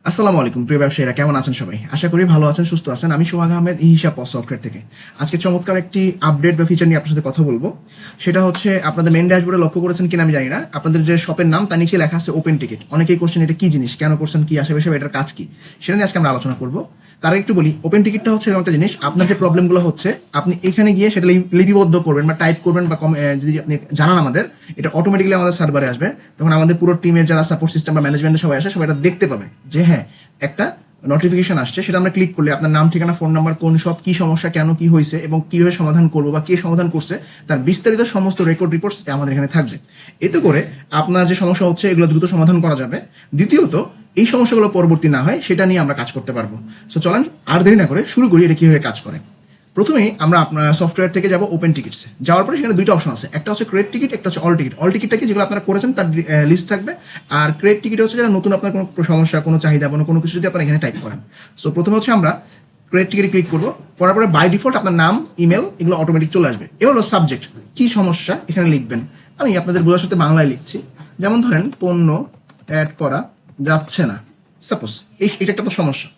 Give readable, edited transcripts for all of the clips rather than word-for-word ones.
আসসালামু আলাইকুম প্রিয় ব্যবসায়ীরা, কেমন আছেন সবাই? আশা করি ভালো আছেন, সুস্থ আছেন। আমি সোহাগ আহমেদ, ই হিসাব পস সফটওয়্যার থেকে। আজকে চমৎকার একটি আপডেট বা ফিচার নিয়ে আপনার সাথে কথা বলবো। সেটা হচ্ছে, আপনাদের মেইন ড্যাশবোর্ডে লক্ষ্য করেছেন কিনা আমি জানি না, আপনাদের যে শপের নাম তার নিচে লেখা আছে ওপেন টিকিট। অনেকেই কোশ্চেন এটা কি জিনিস, কেন করছেন, কি আসে বিষয়, এটার কাজ কি, সেটা নিয়ে আজকে আমরা আলোচনা করবো। তার আগে একটু বলি, ওপেন টিকিটটা হচ্ছে এরকম একটা জিনিস, আপনার যে প্রবলেমগুলো হচ্ছে আপনি এখানে গিয়ে সেটা লিপিবদ্ধ করবেন বা টাইপ করবেন বা যদি আপনি জানান আমাদের, এটা অটোমেটিক্যালি আমাদের সার্ভারে আসবে। তখন আমাদের পুরো টিমের যারা সাপোর্ট সিস্টেম বা ম্যানেজমেন্টের সবাই আসে, সবাই এটা দেখতে পাবে যে হ্যাঁ একটা নোটিফিকেশন আসছে। সেটা আমরা ক্লিক করলে আপনার নাম, ঠিকানা, ফোন নাম্বার, কোন সব, কি সমস্যা, কেন কি হয়েছে এবং কিভাবে সমাধান করবো বা কে সমাধান করছে, তার বিস্তারিত সমস্ত রেকর্ড রিপোর্টস আমাদের এখানে থাকবে। এতে করে আপনার যে সমস্যা হচ্ছে এগুলো দ্রুত সমাধান করা যাবে। দ্বিতীয়ত, এই সমস্যাগুলো পরবর্তী না হয় সেটা নিয়ে আমরা কাজ করতে পারবো। সো চলেন আর দেরি না করে শুরু করি এটা কিভাবে কাজ করে। প্রথমেই আমরা আপনার সফটওয়্যার থেকে যাব ওপেন টিকিটসে। যাওয়ার পরে সেখানে দুইটা অপশন আছে, একটা হচ্ছে ক্রেডিট টিকিট, একটা হচ্ছে অল টিকিট। অল টিকিটটা কি, যেগুলো আপনারা করেছেন তার লিস্ট থাকবে। আর ক্রেডিট টিকিট হচ্ছে যারা নতুন, আপনার কোনো সমস্যা, কোনো চাহিদা, কোনো কিছু যদি আপনারা এখানে টাইপ করেন। সো প্রথমে হচ্ছে আমরা ক্রেডিট টিকিটে ক্লিক করবো। করার পরে বাই ডিফল্ট আপনার নাম, ইমেল এগুলো অটোমেটিক চলে আসবে। এবার হলো সাবজেক্ট, কি সমস্যা এখানে লিখবেন। আমি আপনাদের বোঝার সাথে বাংলায় লিখছি। যেমন ধরেন পণ্য অ্যাড করা যাচ্ছে না, সাপোজ এটা একটা তো সমস্যা।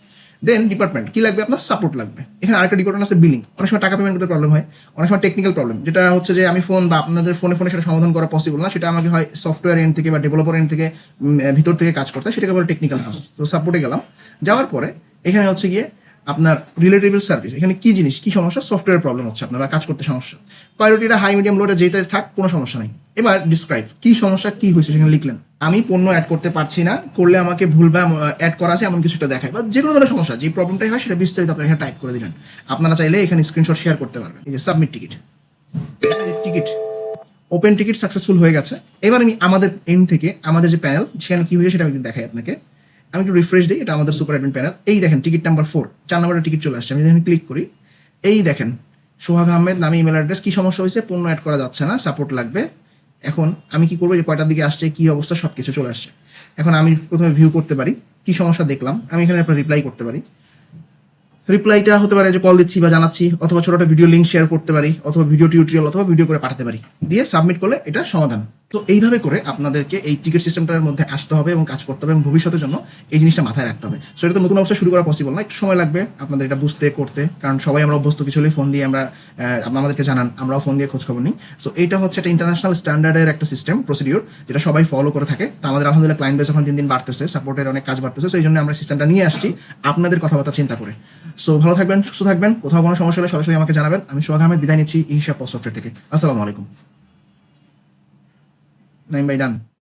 দেন ডিপার্টমেন্ট কি লাগবে, আপনার সাপোর্ট লাগবে। এখানে আরেকটা ডিপার্টমেন্ট আছে বিলিং। অনেক সময় টাকা পেমেন্ট করতে প্রবলেম হয়, অনেক সময় টেকনিক্যাল প্রবলেম, যেটা হচ্ছে যে আমি ফোন বা আপনাদের ফোনে সেটা সমাধান করা পসিবল না, সেটা আমাকে হয় সফটওয়্যার এন্ড থেকে বা ডেভেলপার এন্ড থেকে ভিতর থেকে কাজ করতে হয়, সেটাকে বলে টেকনিক্যাল কাজ। তো সাপোর্টে গেলাম। যাওয়ার পরে এখানে হচ্ছে গিয়ে আপনার রিলেটেবল সার্ভিস, এখানে কি জিনিস, কি সমস্যা, সফটওয়্যার প্রবলেম হচ্ছে আপনার বা কাজ করতে সমস্যা। প্রায়োরিটিটা হাই, মিডিয়াম, লোটা যেটা থাক কোনো সমস্যা নেই। এবার ডিসক্রাইব, কি সমস্যা, কি হয়েছে সেখানে লিখলেন। আমি পণ্য অ্যাড করতে পারছি না, করলে আমাকে ভুল বা অ্যাড করা আছে এমন কিছু একটা দেখায়, বা যে কোনো ধরনের সমস্যা, যে প্রবলেমটাই হয় সেটা বিস্তারিত আপনারা এখানে টাইপ করে দিলেন। আপনারা চাইলে এখানে স্ক্রিনশট শেয়ার করতে পারবেন। এই যে submit ticket, ticket open ticket successful হয়ে গেছে। এবার আমি আমাদের এন্ড থেকে আমাদের যে প্যানেল সেখানে কি হয়েছে সেটা আমি দেখাই আপনাকে। আমি একটু রিফ্রেশ দিই, এটা আমাদের সুপার অ্যাডমিন প্যানেল। এই দেখেন টিকিট নাম্বার 4, 4 নম্বরের টিকিট চলে আসছে। আমি যখন ক্লিক করি, এই দেখেন সোহাগ আহমেদ নামে ইমেল অ্যাড্রেস, কি সমস্যা হয়েছে, পণ্য অ্যাড করা যাচ্ছে না, সাপোর্ট লাগবে। এখন আমি কি করবো, যে কয়টার দিকে আসছে, কি অবস্থা, সবকিছু চলে আসছে। এখন আমি প্রথমে ভিউ করতে পারি, কি সমস্যা দেখলাম, আমি এখানে আপনার রিপ্লাই করতে পারি। রিপ্লাইটা হতে পারে যে কল দিচ্ছি বা জানাচ্ছি, অথবা ছোট একটা ভিডিও লিঙ্ক শেয়ার করতে পারি, অথবা ভিডিও টিউটোরিয়াল, অথবা ভিডিও করে পাঠাতে পারি, দিয়ে সাবমিট করলে এটা সমাধান। তো এইভাবে করে আপনাদেরকে এই টিকিট সিস্টেমটার মধ্যে আসতে হবে এবং কাজ করতে হবে, এবং ভবিষ্যতের জন্য এই জিনিসটা মাথায় রাখতে হবে। সো এটা তো নতুন অবস্থায় শুরু করা পসিবল না, একটু সময় লাগবে আপনাদের এটা বুঝতে করতে, কারণ সবাই আমরা অভ্যস্ত, কিছু হলেই ফোন দিয়ে আমরা আমাদেরকে জানান, আমরাও ফোন দিয়ে খোঁজ খবর নিই। সো এইটা হচ্ছে একটা ইন্টারন্যাশনাল স্ট্যান্ডার্ডের একটা সিস্টেম, প্রসিডিওর, যেটা সবাই ফলো করে থাকে। তো আমাদের আলহামদুলিল্লাহ ক্লায়েন্ট বেস এখন দিন দিন বাড়তেছে, সাপোর্টের অনেক কাজ বাড়তেছে। সো এই জন্য আমরা সিস্টেমটা নিয়ে আসছি আপনাদের কথাবার্তা চিন্তা করে। সো ভালো থাকবেন, সুস্থ থাকবেন। কোথাও কোনো সমস্যা হলে সরাসরি আমাকে জানাবেন। আমি সোহাগ আহমেদ, বিদায় নিচ্ছি ই হিসাব পস সফটওয়্যার থেকে। আসসালামু আলাইকুম। নাইম ভাই ডান।